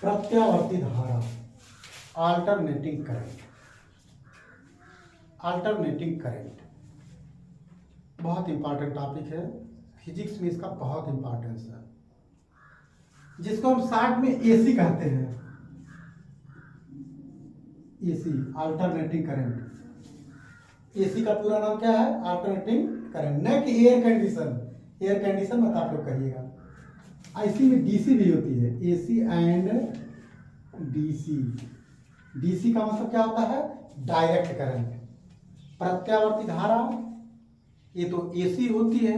प्रत्यावर्ती धारा, alternating current. Alternating current बहुत इंपॉर्टेंट टॉपिक है, फिजिक्स में इसका बहुत इंपॉर्टेंस है, जिसको हम शॉर्ट में एसी कहते हैं। AC, alternating current. एसी का पूरा नाम क्या है? Alternating current. न कि एयर कंडीशन। एयर कंडीशन मत आप लोग कहिएगा। इसी में डीसी भी होती है, एसी एंड डीसी। डीसी का मतलब क्या होता है? Direct current. प्रत्यावर्ती धारा ये तो एसी होती है,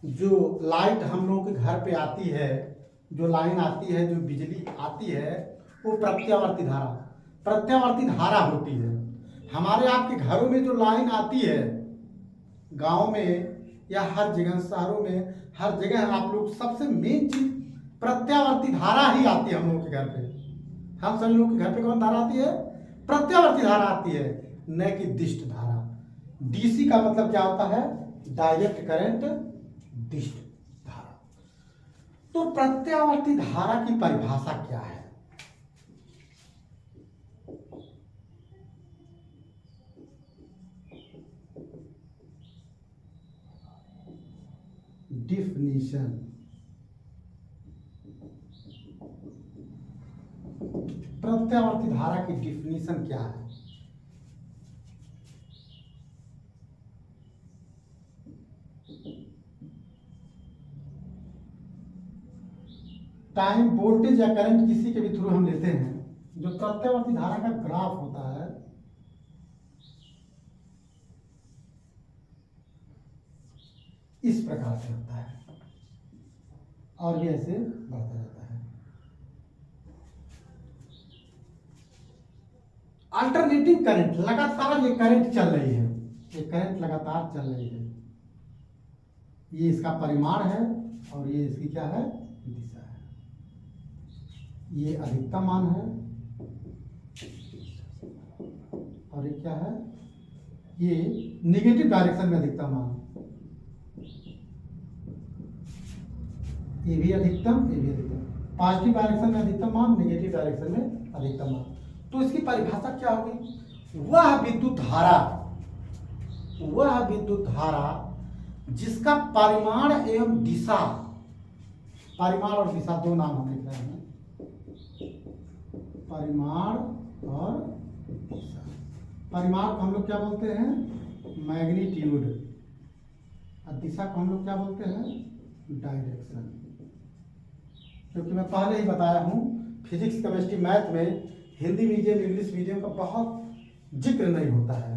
जो लाइट हम लोगों के घर पे आती है, जो लाइन आती है, जो बिजली आती है, वो प्रत्यावर्ती धारा, प्रत्यावर्ती धारा होती है। हमारे आपके घरों में जो लाइन आती है, गांव में या हर जगह, शहरों में हर जगह आप लोग, सबसे मेन चीज प्रत्यावर्ती धारा ही आती है हम लोगों के घर पे। हम सभी लोग के घर पे कौन धारा आती है? प्रत्यावर्ती धारा आती है, न कि दिष्ट धारा। डीसी का मतलब क्या होता है? डायरेक्ट करंट, दिष्ट धारा। तो प्रत्यावर्ती धारा की परिभाषा क्या है? डिफिनीशन। प्रत्यावर्ती धारा की डिफिनीशन क्या है? टाइम, वोल्टेज या करंट किसी के भी थ्रू हम लेते हैं, जो प्रत्यावर्ती धारा का ग्राफ होता है, इस प्रकार से होता है और ये ऐसे बढ़ता रहता है। अल्टरनेटिंग करंट, लगातार ये करंट चल रही है, ये करंट लगातार चल रही है। ये इसका परिमाण है और ये इसकी क्या है? दिशा है। ये अधिकतम मान है और ये क्या है? ये नेगेटिव डायरेक्शन में अधिकतम मान। ये भी अधिकतम, ये भी अधिकतम। पॉजिटिव डायरेक्शन में अधिकतम मान, नेगेटिव डायरेक्शन में अधिकतम मान। तो इसकी परिभाषा क्या होगी? वह विद्युत धारा, वह विद्युत धारा जिसका परिमाण एवं दिशा, परिमाण और दिशा दो नाम हम लिख रहे हैं, परिमाण और दिशा। परिमाण को हम लोग क्या बोलते हैं? मैग्नीट्यूड। और दिशा को हम लोग क्या बोलते हैं? डायरेक्शन। क्योंकि मैं पहले ही बताया हूं, फिजिक्स, केमिस्ट्री, मैथ में हिंदी मीडियम, इंग्लिश मीडियम का बहुत जिक्र नहीं होता है।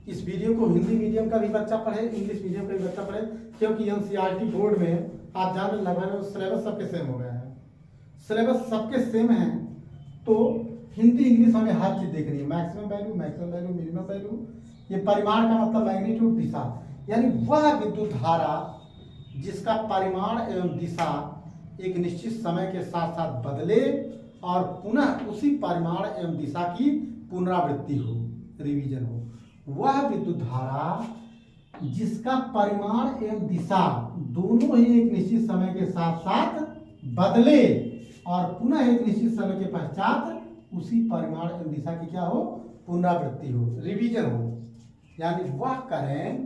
इस वीडियो को हिंदी मीडियम का भी बच्चा पढ़े, इंग्लिश मीडियम का भी बच्चा पढ़े, क्योंकि एनसीईआरटी बोर्ड में आप जान लगभग सिलेबस सबके सेम हो गया है। सिलेबस सबके सेम है, तो हिंदी इंग्लिश हमें हर चीज देखनी है। मैक्सिमम वैल्यू, मिनिमम वैल्यू, ये परिमाण का मतलब मैग्नीट्यूड, दिशा। यानी वह विद्युत धारा जिसका परिमाण एवं दिशा एक निश्चित समय के साथ साथ बदले और पुनः उसी परिमाण एवं दिशा की पुनरावृत्ति हो, रिवीजन हो, वह विद्युत धारा जिसका परिमाण एवं दिशा दोनों ही एक निश्चित समय के साथ साथ बदले और पुनः एक निश्चित समय के पश्चात उसी परिमाण एवं दिशा की क्या हो? पुनरावृत्ति हो, रिवीजन हो। यानी वह करंट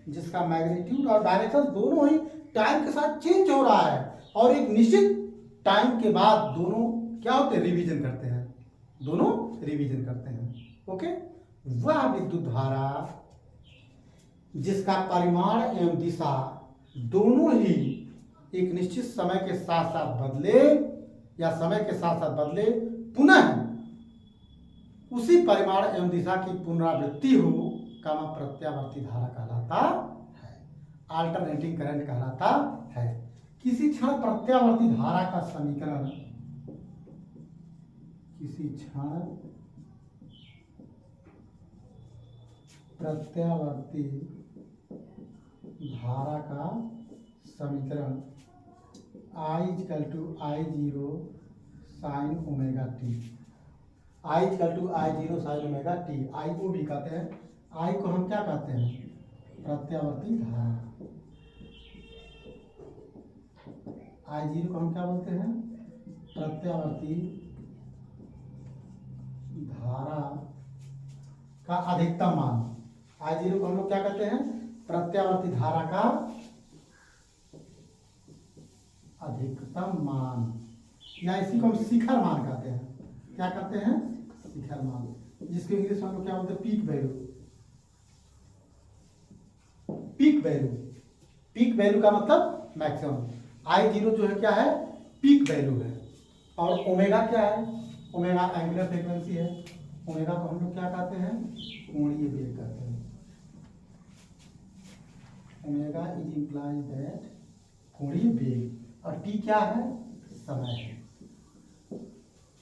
जिसका मैग्नीट्यूड और डायरेक्शन दोनों ही टाइम के साथ चेंज हो रहा है और एक निश्चित टाइम के बाद दोनों क्या होते हैं? रिवीजन करते हैं, दोनों रिवीजन करते हैं। ओके, वह विद्युत धारा जिसका परिमाण एवं दिशा दोनों ही एक निश्चित समय के साथ साथ बदले या समय के साथ साथ बदले, पुनः उसी परिमाण एवं दिशा की पुनरावृत्ति हो, कामा प्रत्यावर्ती धारा कहलाता है, अल्टरनेटिंग करंट कहलाता है। किसी क्षण प्रत्यावर्ती धारा का समीकरण, किसी क्षण प्रत्यावर्ती धारा का समीकरण I=I0 sin omega T, I=I0 sin omega T. I को भी कहते हैं, आई को हम क्या कहते हैं? प्रत्यावर्ती धारा। I0 को हम क्या बोलते हैं? प्रत्यावर्ती धारा का अधिकतम मान, I0 को हम लोग क्या कहते हैं, प्रत्यावर्ती धारा का अधिकतम मान, या इसी को हम शिखर मान कहते हैं। क्या कहते हैं, शिखर मान, जिसको इंग्लिश में हम लोग क्या बोलते हैं, peak value. Peak value, peak value का मतलब मैक्सिमम। I0 जो है क्या है, पीक वैल्यू है। और ओमेगा क्या है, ओमेगा एंगुलर फ्रीक्वेंसी है। ओमेगा को हम लोग क्या कहते हैं, कोणीय वेग कहते हैं। ओमेगा इज इंप्लाइज दैट कोणीय वेग, और टी क्या है, समय है।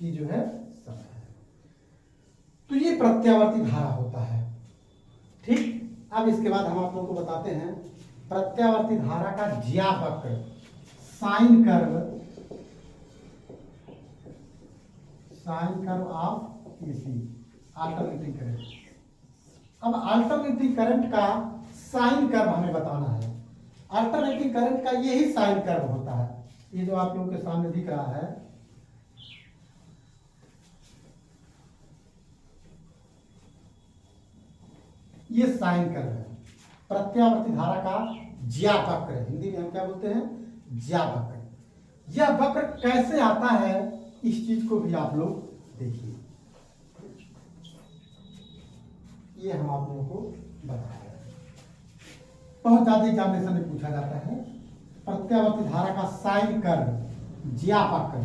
टी जो है समय है। तो ये प्रत्यावर्ती धारा होता है। ठीक, अब इसके बाद हम आप लोगों को बताते हैं प्रत्यावर्ती धारा का ज्या वक्र, sine curve, sine curve of AC, alternating current. अब अल्टरनेटिंग करंट का साइन कर्व हमें बताना है। अल्टरनेटिंग करंट का यही साइन कर्व होता है, ये जो आप लोगों के सामने दिख रहा है, ये साइन कर्व है। प्रत्यावर्ती धारा का ज्या वक्र, हिंदी में हम क्या बोलते हैं, ज्या वक्र। यह वक्र कैसे आता है, इस चीज को भी आप लोग देखिए। ये हम आप लोगों को बताया, बहुत ज्यादा एग्जामिनेशन में पूछा जाता है। प्रत्यावर्ती धारा का साइन कर्व, ज्या वक्र,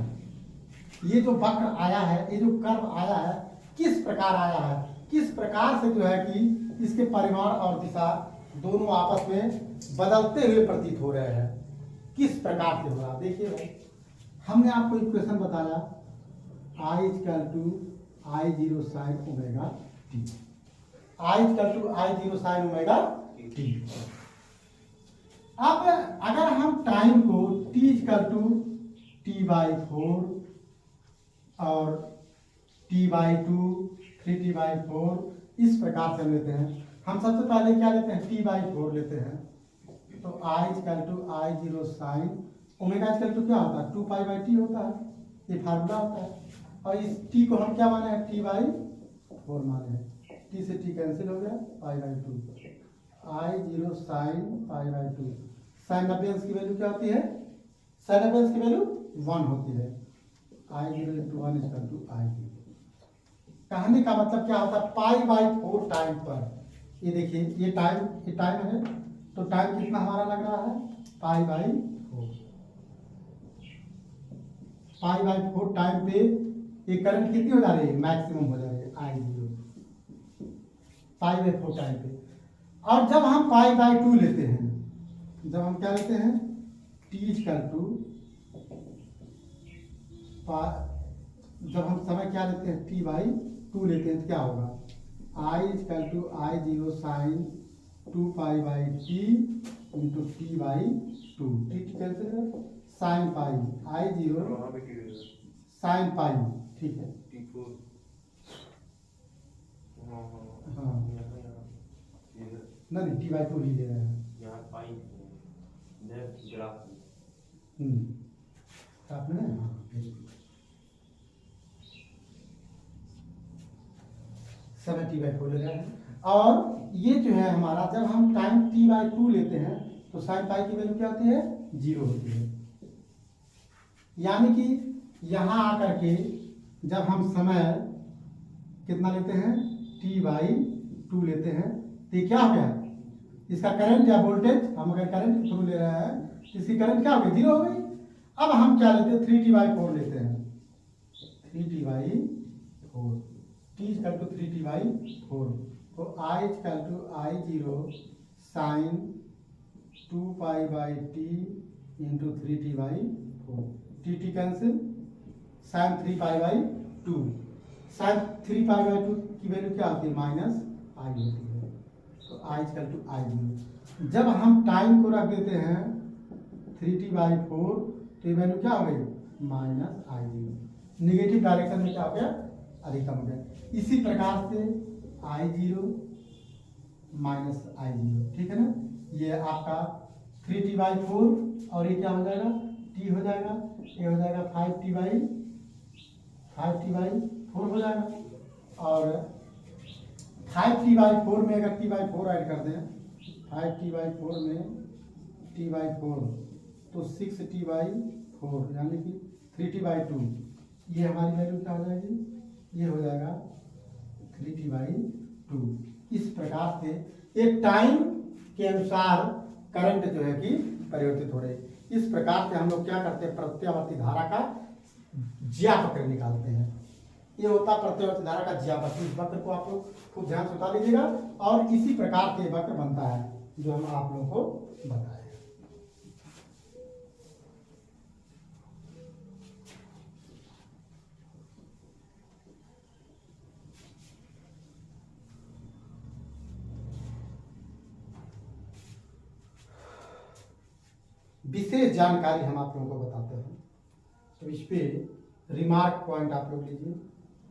ये जो वक्र आया है, ये जो कर्व आया है, किस प्रकार आया है, किस प्रकार से जो है कि इसके परिमाण और दिशा दोनों आपस में बदलते हुए प्रतीत हो रहे हैं, किस प्रकार से हो रहा। देखिए भाई, हमने आपको इक्वेशन बताया, I equal to I0 sine omega t, I equal to I0 sine omega t. अब अगर हम टाइम को t इक्वल टू T/4 और T/2, 3T/4 इस प्रकार से लेते हैं। हम सबसे पहले क्या लेते हैं, T/4 लेते हैं। तो I equal to I0 sine omega equal to क्या होता है, 2π/t होता है, ये फार्मूला होता है। और इस t को हम क्या माने हैं, T/4 माने हैं। t से t कैंसिल हो गया, π/2, I0 साइन π/2। साइन 90 अंश की वैल्यू क्या होती है, साइन 90 अंश की वैल्यू 1 होती है। I0 × 1 equal to I0। कहने का मतलब क्या होता है, π/4 टाइम पर, ये देखिए ये टाइम है, तो टाइम कितना हमारा लग रहा है, π/4। π/4 टाइम पे ये करंट कितनी हो जा रही है, मैक्सिमम हो जा रही है I0, π/4 टाइम पे। और जब हम π/2 लेते हैं, जब हम क्या लेते हैं, t इक्वल टू, जब हम समय क्या लेते हैं, T/2 लेते हैं, तो क्या होगा, I equal to I0 sine 2π/t into T/2, T cancel है, sine pi, I0 sine pi, ठीक है। हाँ नहीं, T/2 ही ले रहे हैं। आपने समय T/4 ले रहे हैं। और ये जो है हमारा, जब हम टाइम T/2 लेते हैं, तो साइन पाई की वैल्यू क्या होती है, 0 होती है। यानी कि यहाँ आकर के जब हम समय कितना लेते हैं, T/2 लेते हैं, तो ये क्या हो गया, इसका करंट या वोल्टेज, हम अगर करंट के थ्रू ले रहे हैं, इसकी करंट क्या हो गई, 0 हो गई। अब हम क्या लेते हैं, 3T/4 लेते हैं, 3T/4, t equal to 3T/4, तो I equal to I0 sine 2π/t into 3T/4, टी कैंसिल, साइन 3π/2, साइन 3π/2 की वैल्यू क्या होती है, -i होती है। तो I इक्वल टू I0। जब हम टाइम को रख देते हैं 3T/4, तो ये वैल्यू क्या हो गई, -i0। निगेटिव डायरेक्शन में क्या हो गया, अधिकतम हो गया। इसी प्रकार से I0 -i0, ठीक है ना। ये आपका 3T/4 और ये क्या हो जाएगा, t हो जाएगा, ये हो जाएगा 5T/4 5t/4 हो जाएगा। और 5t/4 में अगर t/4 ऐड कर दें, 5t/4 में t/4 तो 6t/4 यानी कि 3t/2, ये हमारी वैल्यू क्या हो जाएगी, ये हो जाएगा 3t/2। इस प्रकार से एक टाइम के अनुसार करंट जो है कि परिवर्तित हो रही है। इस प्रकार से हम लोग क्या करते हैं, प्रत्यावर्ती धारा का ज्यावक्र निकालते हैं। ये होता है प्रत्यावर्ती धारा का ज्यावक्र। इस वक्र को आप लोग खूब ध्यान से उतार लीजिएगा और इसी प्रकार से वक्र बनता है जो हम आप लोगों को बताए। विशेष जानकारी हम आप लोगों को बताते हैं, तो इस पे रिमार्क पॉइंट आप लोग लीजिए।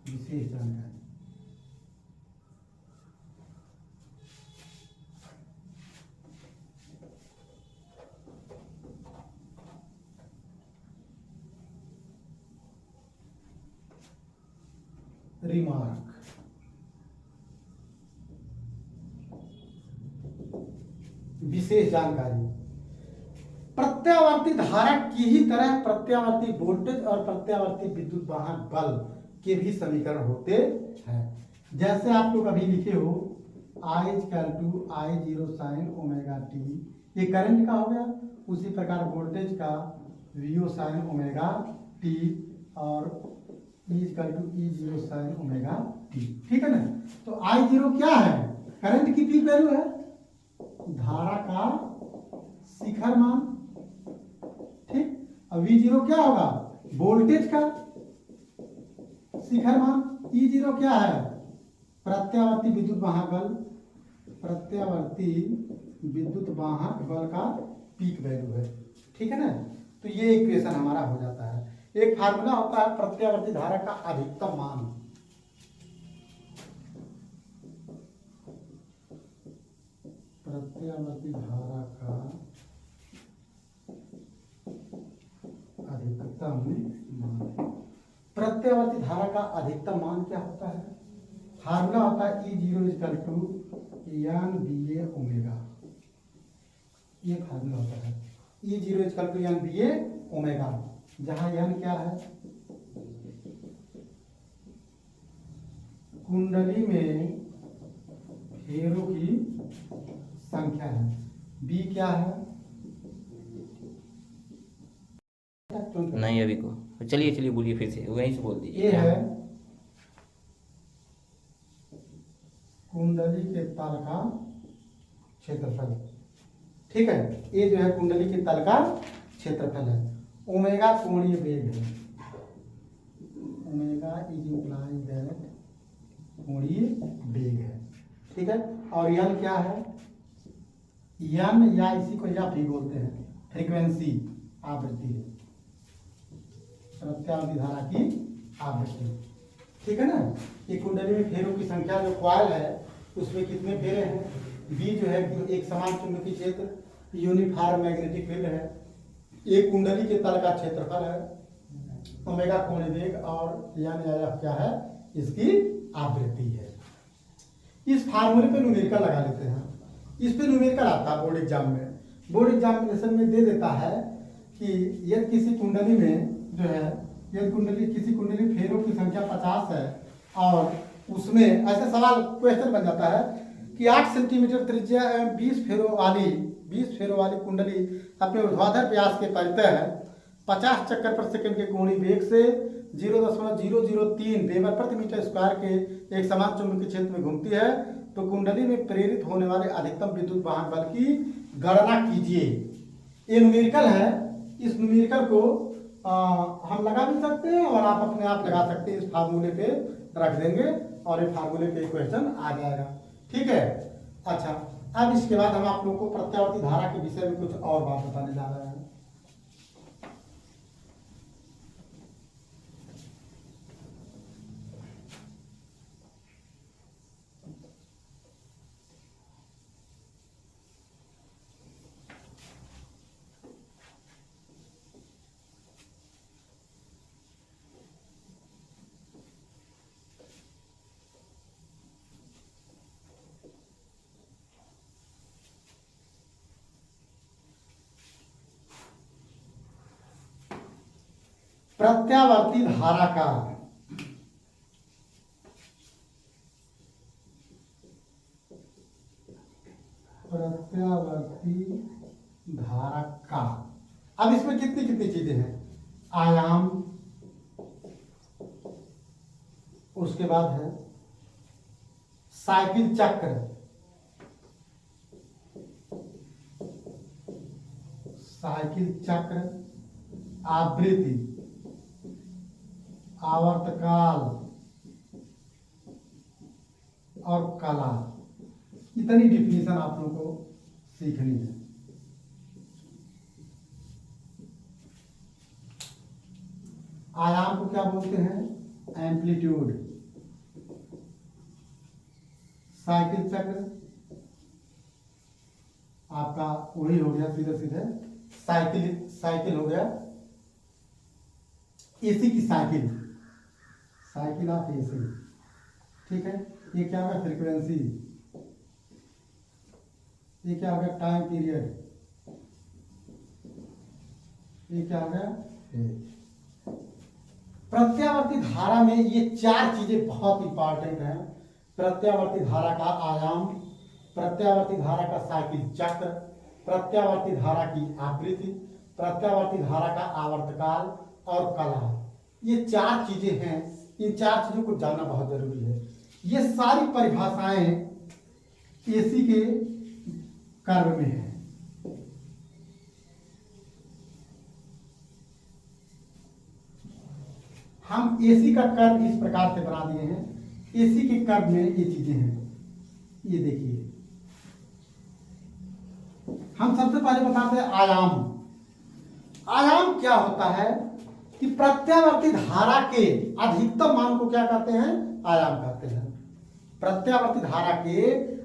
विशेष जानकारी, रिमार्क, विशेष जानकारी। प्रत्यावर्ती धारा की ही तरह प्रत्यावर्ती वोल्टेज और प्रत्यावर्ती विद्युत वाहक बल के भी समीकरण होते हैं। जैसे आप लोग अभी लिखे हो I = I0 sin ωt, ये करंट का हो गया। उसी प्रकार वोल्टेज का VO sin ωt और E = E0 sin ωt, ठीक है ना। तो I0 क्या है, करंट की पीक वैल्यू है, धारा का शिखर मान, ठीक। अब V0 क्या होगा, वोल्टेज का शिखर मान। E0 क्या है, प्रत्यावर्ती विद्युत वाहक बल, प्रत्यावर्ती विद्युत वाहक बल का पीक वैल्यू है, ठीक है ना। तो ये इक्वेशन हमारा हो जाता है। एक फार्मूला होता है प्रत्यावर्ती धारा का अधिकतम मान। प्रत्यावर्ती धारा का अधिकतम मान, प्रत्यावर्ती धारा का अधिकतम मान क्या होता है, फार्मूला होता है E0 = NBA ओमेगा। ये फार्मूला होता है E0 = NBA ओमेगा, जहां n क्या है, कुंडली में फेरों की संख्या है, B क्या है, नहीं अभी को, चलिए चलिए बोलिए फिर से, वहीं से बोल दीजिए। ये है कुंडली के तल का क्षेत्रफल, ठीक है। ये जो है कुंडली के तल का क्षेत्रफल है। ओमेगा कोणीय वेग है, ओमेगा = दैट कोणीय वेग है, ठीक है। और यन क्या है, यन या इसी को या भी बोलते हैं फ्रीक्वेंसी, आवृत्ति है, प्रत्यावर्ती धारा की आवृत्ति, ठीक है ना। ये कुंडली में फेरों की संख्या, जो कॉइल है उसमें कितने फेरे हैं, बी जो है कि एक समान चुंबकीय क्षेत्र, यूनिफॉर्म मैग्नेटिक फील्ड है, एक कुंडली के तल का क्षेत्रफल है, ओमेगा कोणीय वेग, और यानी क्या है, इसकी आवृत्ति है। इस फार्मूले पे न्यूमेरिकल लगा लेते हैं। इस पे न्यूमेरिकल आता है बोर्ड एग्जाम में। बोर्ड एग्जामिनेशन में दे देता है कि यदि किसी कुंडली में जो है, यदि कुंडली किसी कुंडली फेरों की संख्या 50 है और उसमें ऐसा सवाल क्वेश्चन बन जाता है कि 8 सेंटीमीटर त्रिज्या एवं 20 फेरों वाली कुंडली अपने ऊर्ध्वाधर व्यास के परितः है 50 चक्कर पर सेकंड के कोणीय वेग से 0.003 वेबर प्रति मीटर स्क्वायर के एक समान चुंबकीय क्षेत्र में घूमती है, तो कुंडली में प्रेरित होने वाले अधिकतम विद्युत वाहक बल की गणना कीजिए। ये न्यूमेरिकल है। इस न्यूमेरिकल को हम लगा भी सकते हैं और आप अपने आप लगा सकते हैं। इस फार्मूले पे रख देंगे और ये फार्मूले पे क्वेश्चन आ जाएगा, ठीक है। अच्छा, अब इसके बाद हम आप लोगों को प्रत्यावर्ती धारा के विषय में कुछ और बात बताने जा रहे हैं। प्रत्यावर्ती धारा का अब इसमें कितनी कितनी चीजें हैं, आयाम, उसके बाद है साइकिल चक्र, आवृत्ति, आवर्तकाल और कला। इतनी डिफिनेशन आप लोगों को सीखनी है। आयाम को क्या बोलते हैं, एम्पलीट्यूड, साइकिल चक्र आपका वही हो गया, सीधे सीधे साइकिल हो गया, एसी की साइकिल ऑफ एसी, ठीक है। ये क्या होगा, फ्रीक्वेंसी, ये क्या हो गया, टाइम पीरियड, ये क्या हो गया, प्रत्यावर्ती धारा में ये चार चीजें बहुत इंपॉर्टेंट हैं। प्रत्यावर्ती धारा का आयाम, प्रत्यावर्ती धारा का साइकिल चक्र, प्रत्यावर्ती धारा की आवृत्ति, प्रत्यावर्ती धारा का आवर्तकाल और कला। ये चार चीजें हैं, इन चार चीजों को जानना बहुत जरूरी है। ये सारी परिभाषाएं एसी के कर्व में है। हम एसी का कर्व इस प्रकार से बना दिए हैं। एसी के कर्व में ये चीजें हैं, ये देखिए। हम सबसे पहले बताते हैं आयाम। आयाम क्या होता है कि प्रत्यावर्ती धारा के अधिकतम मान को क्या कहते हैं, आयाम कहते हैं। प्रत्यावर्ती धारा के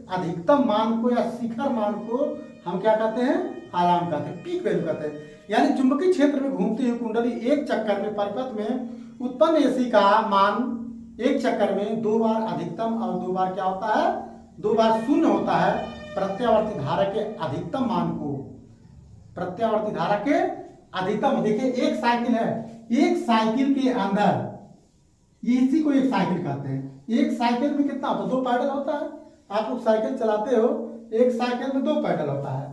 अधिकतम मान को या शिखर मान को हम क्या कहते हैं, आयाम कहते हैं, पीक वैल्यू कहते हैं। यानी चुंबकीय क्षेत्र में घूमती हुई कुंडली एक चक्कर में परिपथ में उत्पन्न एसी का मान एक चक्कर में 2 बार अधिकतम और 2 बार क्या होता है, 2 बार शून्य होता है। प्रत्यावर्ती धारा के अधिकतम मान को, प्रत्यावर्ती धारा के अधिकतम, देखिए एक साइकिल है, एक साइकिल के अंदर, इसी को एक साइकिल कहते हैं। एक साइकिल में कितना होता है, 2 पैडल होता है। आप लोग साइकिल चलाते हो, एक साइकिल में 2 पैडल होता है,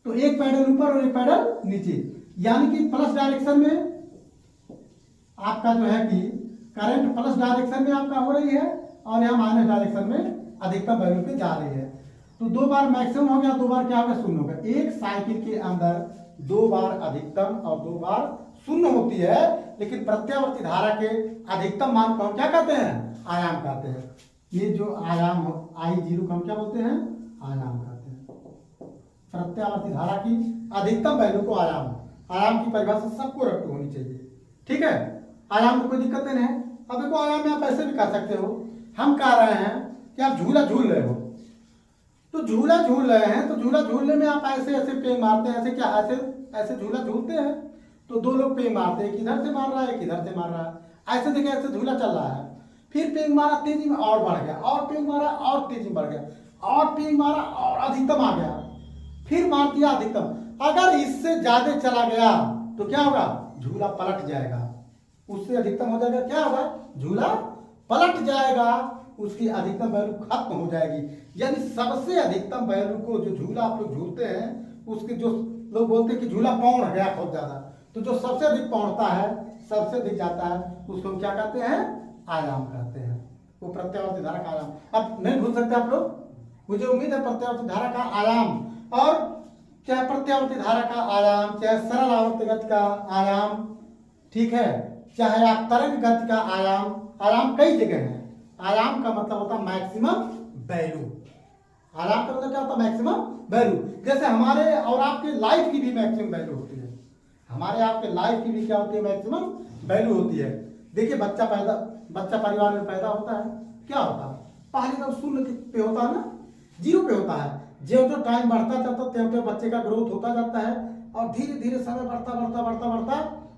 तो एक पैडल ऊपर और एक पैडल नीचे। यानी कि प्लस डायरेक्शन में आपका जो है कि करंट प्लस डायरेक्शन में आपका हो रही है और यहाँ माइनस डायरेक्शन में अधिकतम वैल्यू पे जा रही है। तो 2 बार मैक्सिमम हो गया, 2 बार क्या होगा, शून्य होगा। एक साइकिल के अंदर 2 बार अधिकतम और 2 बार शून्य होती है, लेकिन प्रत्यावर्ती धारा के अधिकतम मान को हम क्या कहते हैं, आयाम कहते हैं। ये जो आयाम I0 को हम क्या बोलते हैं, आयाम कहते हैं। प्रत्यावर्ती धारा की अधिकतम वैल्यू को आयाम की परिभाषा सबको रट होनी चाहिए, ठीक है। आयाम में कोई दिक्कत नहीं है। अब देखो आयाम में आप ऐसे भी कह सकते हो, हम कह रहे हैं कि आप झूला झूल रहे हो, तो झूला झूल रहे हैं, तो झूला झूलने में आप ऐसे ऐसे पेंग मारते हैं, ऐसे क्या, ऐसे झूला झूलते हैं, तो 2 लोग पेंग मारते हैं, किधर से मार रहा है, किधर से मार रहा है, ऐसे देखिए ऐसे झूला चल रहा है। फिर पेंग मारा तेजी में और बढ़ गया, और पेंग मारा और तेजी में बढ़ गया, और पेंग मारा और अधिकतम आ गया, फिर मार दिया अधिकतम। अगर इससे ज्यादा चला गया तो क्या होगा, झूला पलट जाएगा। उससे अधिकतम हो जाएगा, क्या होगा, झूला पलट जाएगा, उसकी अधिकतम वैल्यू खत्म हो जाएगी। यानी सबसे अधिकतम वैल्यू को जो झूला आप लोग झूलते हैं, उसके जो लोग बोलते हैं कि झूला पौड़ गया बहुत ज्यादा, तो जो सबसे अधिक पौड़ता है, सबसे अधिक जाता है, उसको हम क्या कहते हैं, आयाम कहते हैं। वो प्रत्यावर्ती धारा का आयाम। अब नहीं भूल सकते आप लोग, मुझे उम्मीद है प्रत्यावर्ती धारा का आयाम, और चाहे प्रत्यावर्ती धारा का आयाम, चाहे सरल आवर्त गति का आयाम, ठीक है, चाहे आप तरंग गति का आयाम कई जगह है। आयाम का मतलब होता है मैक्सिमम वैल्यू। आयाम का मतलब क्या होता है, मैक्सिमम वैल्यू। जैसे हमारे और आपके लाइफ की भी मैक्सिमम वैल्यू होती है, हमारे आपके लाइफ की भी क्या होती है, मैक्सिमम वैल्यू होती है। देखिए बच्चा परिवार में पैदा होता है, क्या होता है, पहले तो शून्य पे होता है ना, 0 पे होता है। जो जो टाइम बढ़ता जाता त्यों बच्चे का ग्रोथ होता जाता है, और धीरे धीरे समय बढ़ता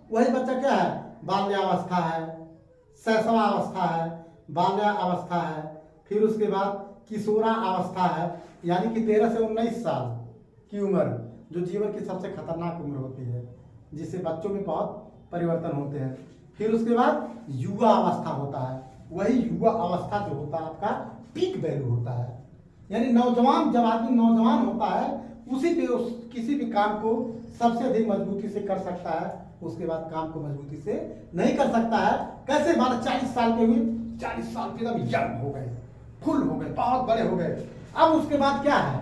वही बच्चा क्या है, बाल्यावस्था है, शैशवावस्था है, बाल्यावस्था है, फिर उसके बाद किशोरा अवस्था है, यानी कि 13 से 19 साल की उम्र, जो जीवन की सबसे खतरनाक उम्र होती है, जिससे बच्चों में बहुत परिवर्तन होते हैं। फिर उसके बाद युवा अवस्था होता है, वही युवा अवस्था जो होता है आपका पीक वैल्यू होता है। यानी नौजवान, जब आदमी नौजवान होता है उसी पे उस किसी भी काम को सबसे अधिक मजबूती से कर सकता है, उसके बाद काम को मजबूती से नहीं कर सकता है। कैसे? मान 40 साल के हुए, 40 साल के एकदम यंग हो गए, फुल हो गए, बहुत बड़े हो गए। अब उसके बाद क्या है,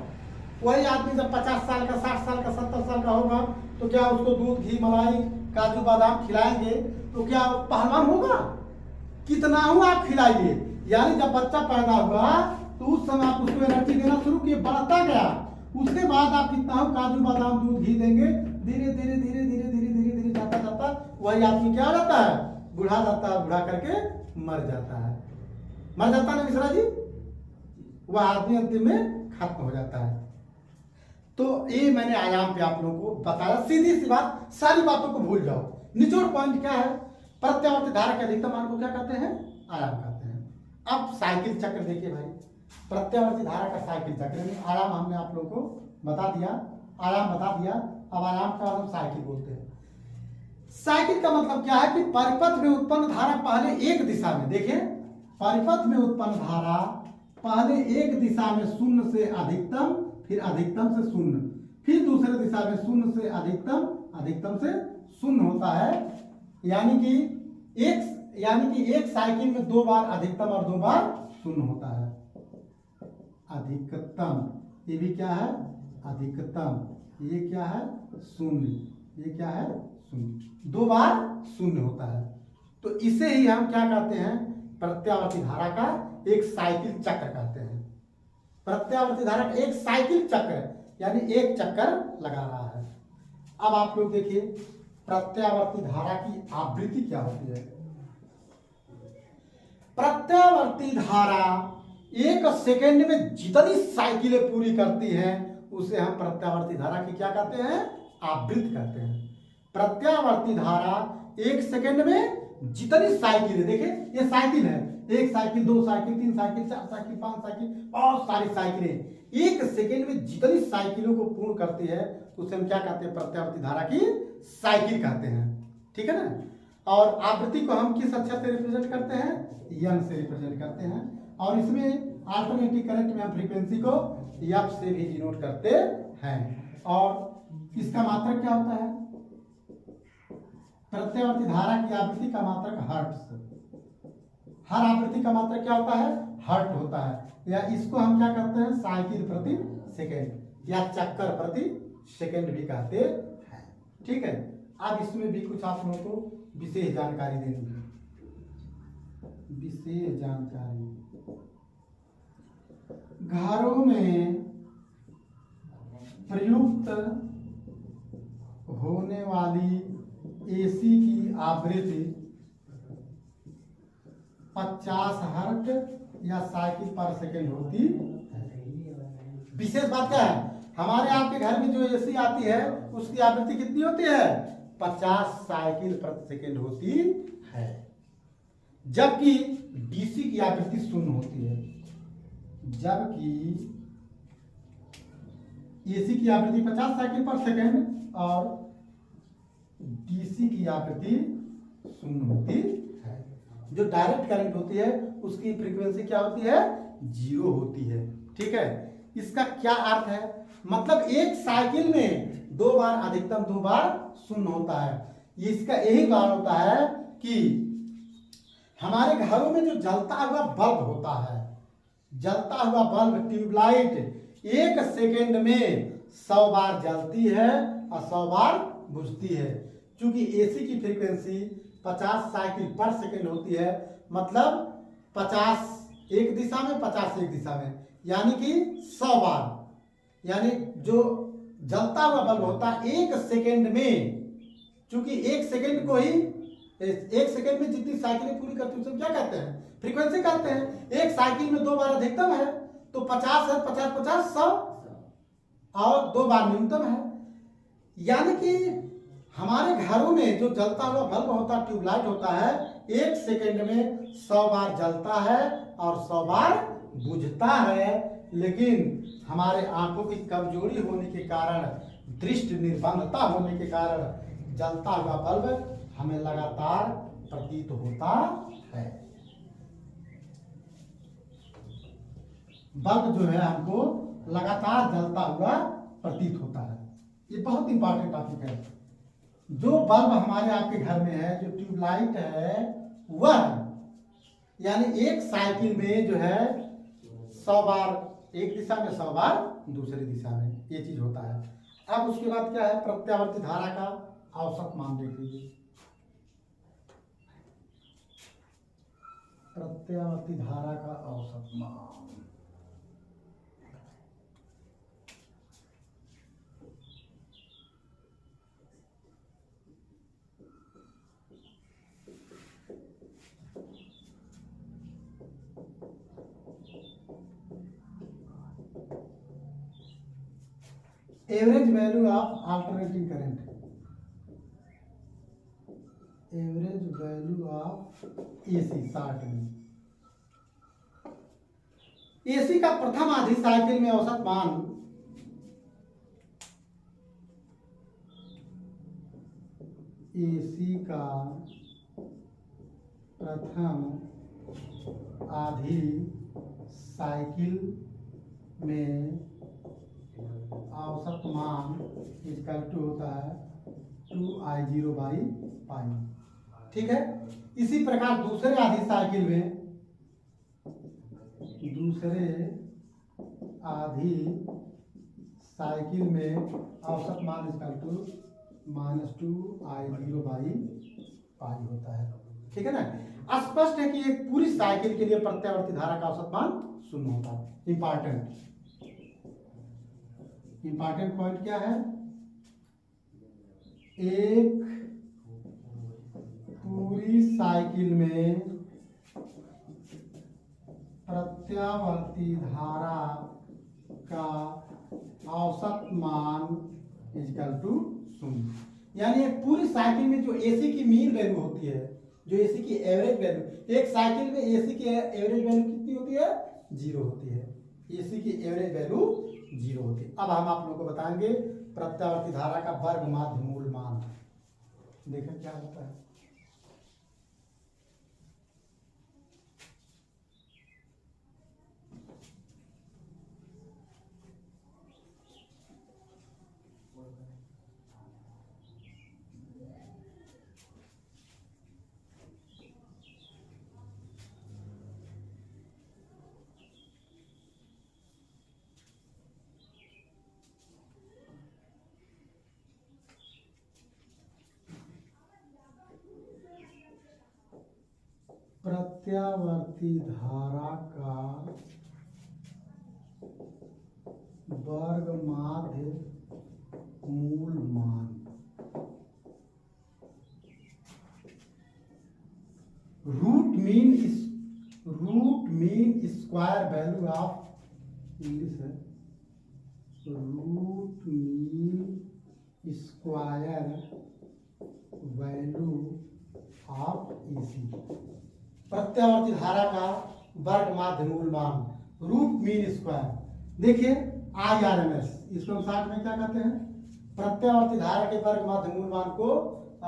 वही आदमी जब 50 साल का, 60 साल का, 70 साल का होगा तो क्या उसको दूध, घी, मलाई, काजू बादाम खिलाएंगे तो क्या पहलवान होगा? कितना हो आप खिलाइए। यानी जब बच्चा पैदा हुआ तो उस समय आप उसको एनर्जी देना शुरू किए, बढ़ता गया। उसके बाद आप कितना हो काजू बादाम, दूध, घी देंगे, धीरे धीरे धीरे धीरे धीरे धीरे धीरे जाता जाता वही आदमी क्या हो जाता है, बूढ़ा जाता है, बूढ़ा करके मर जाता है। मर जाता है ना मिश्रा जी, वह आदमी अंतिम में खत्म हो जाता है। तो ये मैंने आयाम पे आप लोगों को बताया, सीधी सी बात, सारी बातों को भूल जाओ। निचोड़ पॉइंट क्या है, प्रत्यावर्ती धारा के अधिकतम मान को क्या कहते हैं, आयाम कहते हैं। अब साइकिल चक्र देखिए भाई, प्रत्यावर्ती धारा का साइकिल चक्र में आयाम हमने आप लोगों को बता दिया, आयाम बता दिया। अब आयाम का हम साइकिल बोलते हैं। साइकिल का मतलब क्या है कि परिपथ में उत्पन्न धारा पहले एक दिशा में, देखिए परिपथ में उत्पन्न धारा पहले एक दिशा में शून्य से अधिकतम, फिर अधिकतम से शून्य, फिर दूसरे दिशा में शून्य से अधिकतम, अधिकतम से शून्य होता है। यानी कि एक साइकिल में 2 बार अधिकतम और 2 बार शून्य होता है। अधिकतम, ये भी क्या है, अधिकतम, ये क्या है, शून्य, ये क्या है, शून्य, 2 बार शून्य होता है। तो इसे ही हम क्या कहते हैं, प्रत्यावर्ती धारा का एक साइकिल चक्र कहते हैं। प्रत्यावर्ती धारा का एक साइकिल चक्र, यानी एक चक्कर लगा रहा है। अब आप लोग देखिए प्रत्यावर्ती धारा की आवृत्ति क्या होती है। प्रत्यावर्ती धारा 1 सेकेंड में जितनी साइकिलें पूरी करती हैं उसे हम प्रत्यावर्ती धारा की क्या कहते हैं, आवृत्ति कहते हैं। प्रत्यावर्ती धारा 1 सेकेंड में जितनी साइकिलें, देखिए ये साइकिल है, 1 cycle, 2 cycle, 3 cycle, 4 cycle, 5 cycle, बहुत सारी साइकिलें 1 सेकेंड में जितनी साइकिलों को पूर्ण करती है उसे हम क्या कहते हैं, प्रत्यावर्ती धारा की साइकिल कहते हैं। ठीक है ना। और आवृत्ति को हम किस अक्षर से रिप्रेजेंट करते हैं, एन से रिप्रेजेंट करते हैं। और इसमें अल्टरनेटिव करंट में हम फ्रीक्वेंसी को एफ से भी डिनोट करते हैं। और इसका मात्रक क्या होता है, प्रत्यावर्ती धारा की आवृत्ति का मात्रक हर्ट्ज। हर आवृत्ति का मात्रक क्या होता है, हर्ट होता है। या इसको हम क्या कहते हैं, साइकिल प्रति सेकेंड या चक्कर प्रति सेकेंड भी कहते हैं। ठीक है। अब इसमें भी कुछ आप लोगों को विशेष जानकारी देनी है। विशेष जानकारी, घरों में प्रयुक्त होने वाली एसी की आवृत्ति 50 हर्ट्ज या साइकिल पर सेकेंड होती है। विशेष बात क्या है, हमारे आपके घर में जो एसी आती है उसकी आवृत्ति कितनी होती है, 50 साइकिल प्रति सेकेंड होती है। जबकि डीसी की आवृत्ति 0 होती है। जबकि एसी की आवृत्ति 50 साइकिल पर सेकेंड और डीसी की आवृत्ति 0 होती है। जो डायरेक्ट करंट होती है उसकी फ्रीक्वेंसी क्या होती है, 0 होती है। ठीक है। इसका क्या अर्थ है, मतलब एक साइकिल में 2 बार अधिकतम, 2 बार 0 होता है। इसका यही कारण होता है कि हमारे घरों में जो जलता हुआ बल्ब होता है, जलता हुआ बल्ब, ट्यूबलाइट 1 सेकेंड में 100 बार जलती है और 100 बार बुझती है। क्योंकि एसी की फ्रीक्वेंसी 50 साइकिल पर सेकेंड होती है, मतलब 50 एक दिशा में, 50 एक दिशा में, यानी कि 100 बार। यानी जो जलता हुआ बल्ब होता है 1 सेकेंड में, क्योंकि 1 सेकेंड को ही 1 सेकेंड में जितनी साइकिलें पूरी करती है उसे क्या कहते हैं, फ्रीक्वेंसी कहते हैं। एक साइकिल में 2 बार अधिकतम है तो 50 है, 50 50 100 और 2 बार न्यूनतम है। यानी कि हमारे घरों में जो जलता हुआ बल्ब होता है, ट्यूबलाइट होता है, 1 सेकेंड में 100 बार जलता है और 100 बार बुझता है। लेकिन हमारे आंखों की कमजोरी होने के कारण, दृष्टि निर्बंधता होने के कारण जलता हुआ बल्ब हमें लगातार प्रतीत होता है। बल्ब जो है हमको लगातार जलता हुआ प्रतीत होता है। ये बहुत इंपॉर्टेंट टॉपिक है। जो बल्ब हमारे आपके घर में है, जो ट्यूबलाइट है, वह यानी एक साइकिल में जो है 100 बार एक दिशा में, 100 बार दूसरी दिशा में, ये चीज होता है। अब उसके बाद क्या है, प्रत्यावर्ती धारा का औसत मान देख लीजिए। प्रत्यावर्ती धारा का औसत मान, average value of alternating current, average value of AC short में। एसी का प्रथम आधी साइकिल में औसत मान एसी का प्रथम आधी साइकिल में औसत मान इक्वल टू होता है 2I0/पाई। ठीक है। इसी प्रकार दूसरे आधी साइकिल में, दूसरे आधी साइकिल में औसत मान इक्वल टू -2I0/पाई होता है। ठीक है ना। स्पष्ट है कि एक पूरी साइकिल के लिए प्रत्यावर्ती धारा का औसत मान 0 होता है। इंपॉर्टेंट पॉइंट क्या है, एक पूरी साइकिल में प्रत्यावर्ती धारा का औसत मान इक्वल टू 0। यानी एक पूरी साइकिल में जो एसी की मीन वैल्यू होती है, जो एसी की एवरेज वैल्यू, एक साइकिल में एसी की एवरेज वैल्यू कितनी होती है, 0 होती है। एसी की एवरेज वैल्यू 0 होती है। अब हम आप लोगों को बताएंगे प्रत्यावर्ती धारा का वर्ग माध्य मूल मान। देखें क्या होता है। प्रत्यावर्ती धारा का वर्ग माध्य मूल मान, root mean square value of, English है, root mean square value of AC. प्रत्यावर्ती धारा का वर्ग माध्य मूल मान, रूट मीन स्क्वायर। देखिए IRMS, इसको हम शॉर्ट में क्या कहते हैं, प्रत्यावर्ती धारा के वर्ग माध्य मूल मान को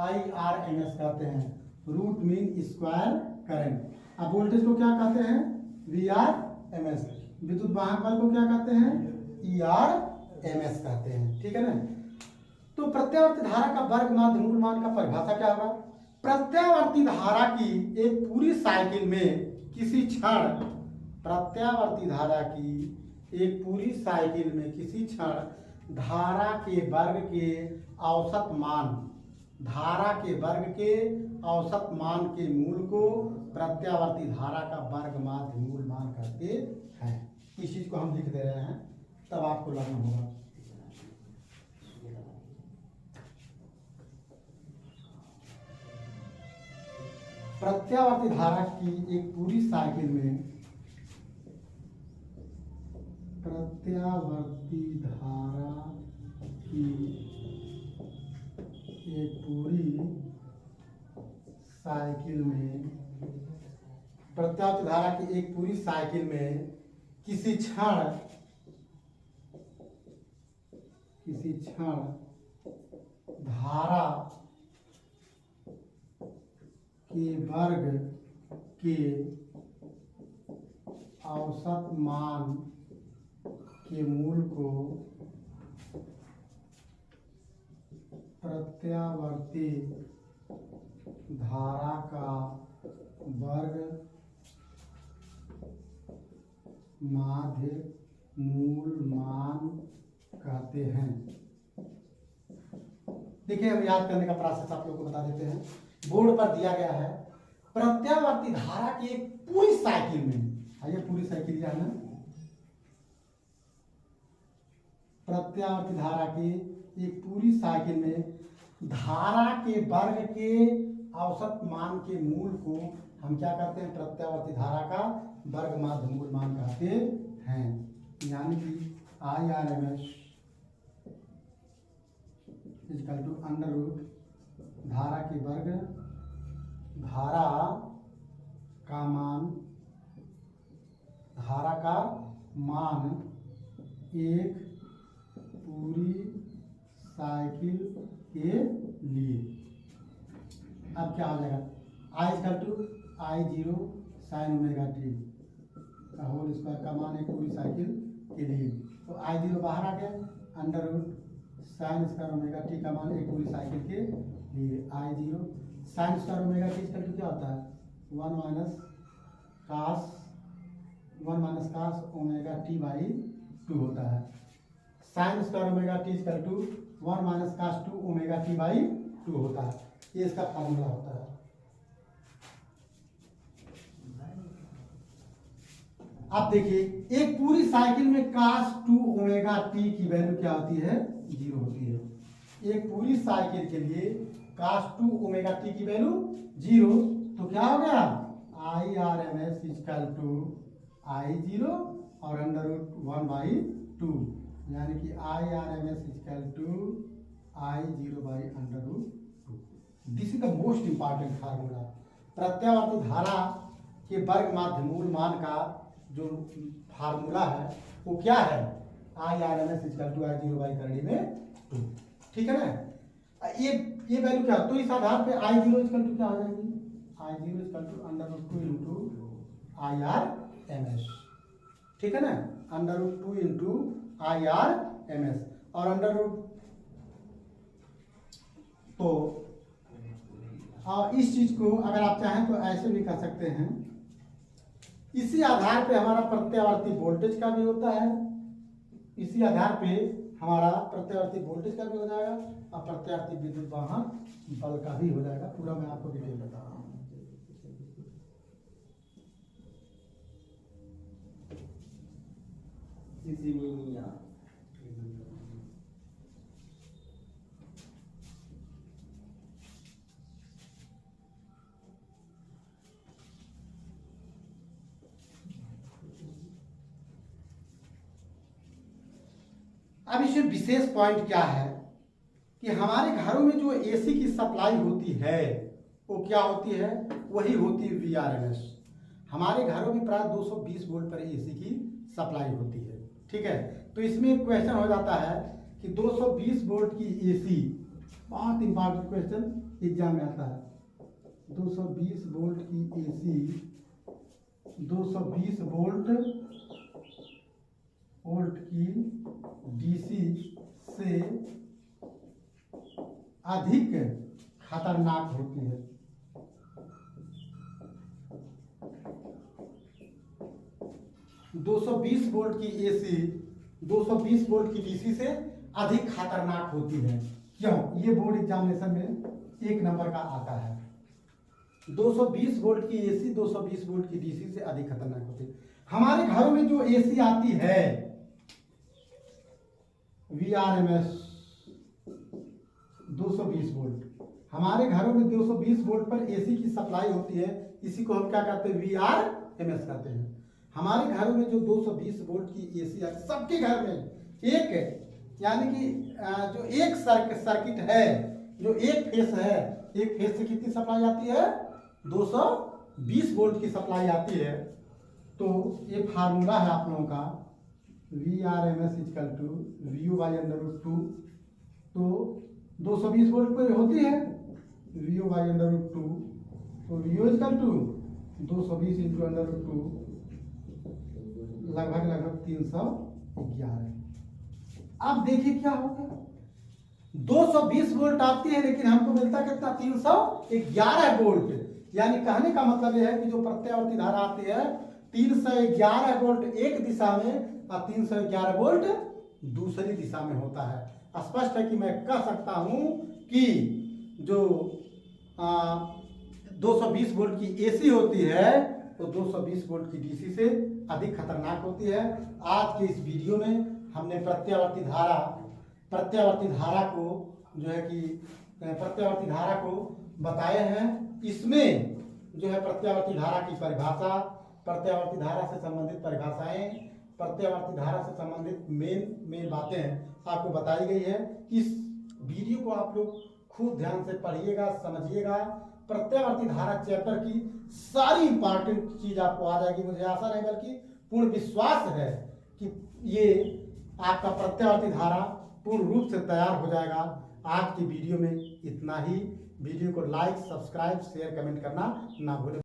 IRMS कहते हैं, रूट मीन स्क्वायर करंट। अब वोल्टेज को क्या कहते हैं, VRMS। विद्युत वाहक बल को क्या कहते हैं, ERMS कहते हैं। ठीक है ना। तो प्रत्यावर्ती धारा का वर्ग माध्य मूल मान का परिभाषा क्या होगा, प्रत्यावर्ती धारा की एक पूरी साइकिल में किसी क्षण, प्रत्यावर्ती धारा की एक पूरी साइकिल में किसी क्षण धारा के वर्ग के औसत मान, धारा के वर्ग के औसत मान के मूल को प्रत्यावर्ती धारा का वर्ग माध्य मूल मान कहते हैं। इस चीज को हम लिख दे रहे हैं, तब आपको लगना होगा। प्रत्यावर्ती धारा की एक पूरी साइकिल में, प्रत्यावर्ती धारा की एक पूरी साइकिल में, प्रत्यावर्ती धारा की एक पूरी साइकिल में किसी क्षण धारा के वर्ग के औसत मान के मूल को प्रत्यावर्ती धारा का वर्ग माध्य मूल मान कहते हैं। देखिए, हम याद करने का प्रोसेस आप लोगों को बता देते हैं। बोर्ड पर दिया गया है प्रत्यावर्ती धारा की एक पूरी साइकिल में, आइए पूरी साइकिल दिया है ना, प्रत्यावर्ती धारा की एक पूरी साइकिल में धारा के वर्ग के औसत मान के मूल को हम क्या करते हैं, प्रत्यावर्ती धारा का वर्ग माध्य मूल मान कहते हैं। यानी कि IRMS equal to under root धारा के वर्ग, धारा का मान एक पूरी साइकिल के लिए। अब क्या हो जाएगा, I equal to I0 sine omega t का होल स्क्वायर का मान एक पूरी साइकिल के लिए। तो I0 बाहर आ गया, under root sine square omega t का मान एक पूरी साइकिल के लिए। I0 sine square omega t equal to क्या होता है, 1 minus cos omega t by 2 होता है। Sine square omega t equal to 1 minus cos 2 omega t by 2 होता है। ये इसका फार्मूला होता है। अब देखिए, एक पूरी साइकिल में कास 2 ओमेगा टी की वैल्यू क्या होती है, 0 होती है। एक पूरी साइकिल के लिए कास 2 ओमेगा टी की वैल्यू 0, तो क्या हो गया, IRMS इक्वल टू I0 और अंडर रूट 1/2, यानी कि IRMS equal to I0 by under root 2। This is the most important formula. प्रत्यावर्ती धारा के वर्ग माध्य मूल मान का जो फार्मूला है वो क्या है, IRMS equal to I0 by करड़ी में 2। ठीक है ना। ये वैल्यू क्या, तो इस आधार पे I0 इक्वल टू क्या हो जाएगी, I0 equal to under root 2 into IRMS। ठीक है ना, अंडर रूट 2 इंटू IRMS और अंडर रूट, तो इस चीज को अगर आप चाहें तो ऐसे भी कर सकते हैं। इसी आधार पे हमारा प्रत्यावर्ती वोल्टेज का भी होता है, इसी आधार पे हमारा प्रत्यावर्ती वोल्टेज का भी हो जाएगा और प्रत्यावर्ती विद्युत वाहन बल का भी हो जाएगा। पूरा मैं आपको डिटेल बता रहा हूँ। अब इसमें विशेष पॉइंट क्या है कि हमारे घरों में जो एसी की सप्लाई होती है वो क्या होती है, वही होती है VRMS। हमारे घरों में प्राय 220 वोल्ट पर एसी की सप्लाई होती है। ठीक है, तो इसमें एक क्वेश्चन हो जाता है कि 220 वोल्ट की एसी, बहुत इंपॉर्टेंट क्वेश्चन एग्जाम में आता है। 220 वोल्ट की एसी 220 वोल्ट की डीसी से अधिक खतरनाक होती है। दो सौ बीस वोल्ट की एसी 220 वोल्ट की डीसी से अधिक खतरनाक होती है। क्यों, ये बोर्ड एग्जामिनेशन में 1 नंबर का आता है। 220 वोल्ट की एसी 220 वोल्ट की डीसी से अधिक खतरनाक होती है। हमारे घरों में जो एसी आती है VRMS 220 वोल्ट, हमारे घरों में 220 वोल्ट पर एसी की सप्लाई होती है, इसी को हम क्या कहते हैं, VRMS कहते हैं। हमारे घरों में जो 220 वोल्ट की एसी है, सबके घर में एक, यानी कि जो एक सर्किट है, जो एक फेस है, एक फेस से कितनी सप्लाई आती है, 220 वोल्ट की सप्लाई आती है। तो ये फार्मूला है आप लोगों का, VRMS equal to VU by under root 2। तो 220 वोल्ट पर होती है VU बाई अंडर रूट 2 तो u equal to 220 into under root 2 लगभग 311। अब देखिए क्या होगा, 220 वोल्ट आती है लेकिन हमको मिलता कितना, 311 वोल्ट। यानी कहने का मतलब यह है कि जो प्रत्यावर्ती धारा आती है 311 वोल्ट एक दिशा में और 311 वोल्ट दूसरी दिशा में होता है। स्पष्ट है कि मैं कह सकता हूं कि जो 220 वोल्ट की एसी होती है तो 220 वोल्ट की डीसी से अधिक खतरनाक होती है। आज के इस वीडियो में हमने प्रत्यावर्ती धारा को जो है कि प्रत्यावर्ती धारा को बताए हैं। इसमें जो है प्रत्यावर्ती धारा की परिभाषा, प्रत्यावर्ती धारा से संबंधित परिभाषाएं, प्रत्यावर्ती धारा से संबंधित मेन बातें आपको बताई गई है। इस वीडियो को आप लोग खूब ध्यान से पढ़िएगा, समझिएगा। प्रत्यावर्ती धारा चैप्टर की सारी इंपॉर्टेंट चीज आपको आ जाएगी। मुझे आशा नहीं बल्कि पूर्ण विश्वास है कि ये आपका प्रत्यावर्ती धारा पूर्ण रूप से तैयार हो जाएगा। आज की वीडियो में इतना ही। वीडियो को लाइक, सब्सक्राइब, शेयर, कमेंट करना ना भूलें।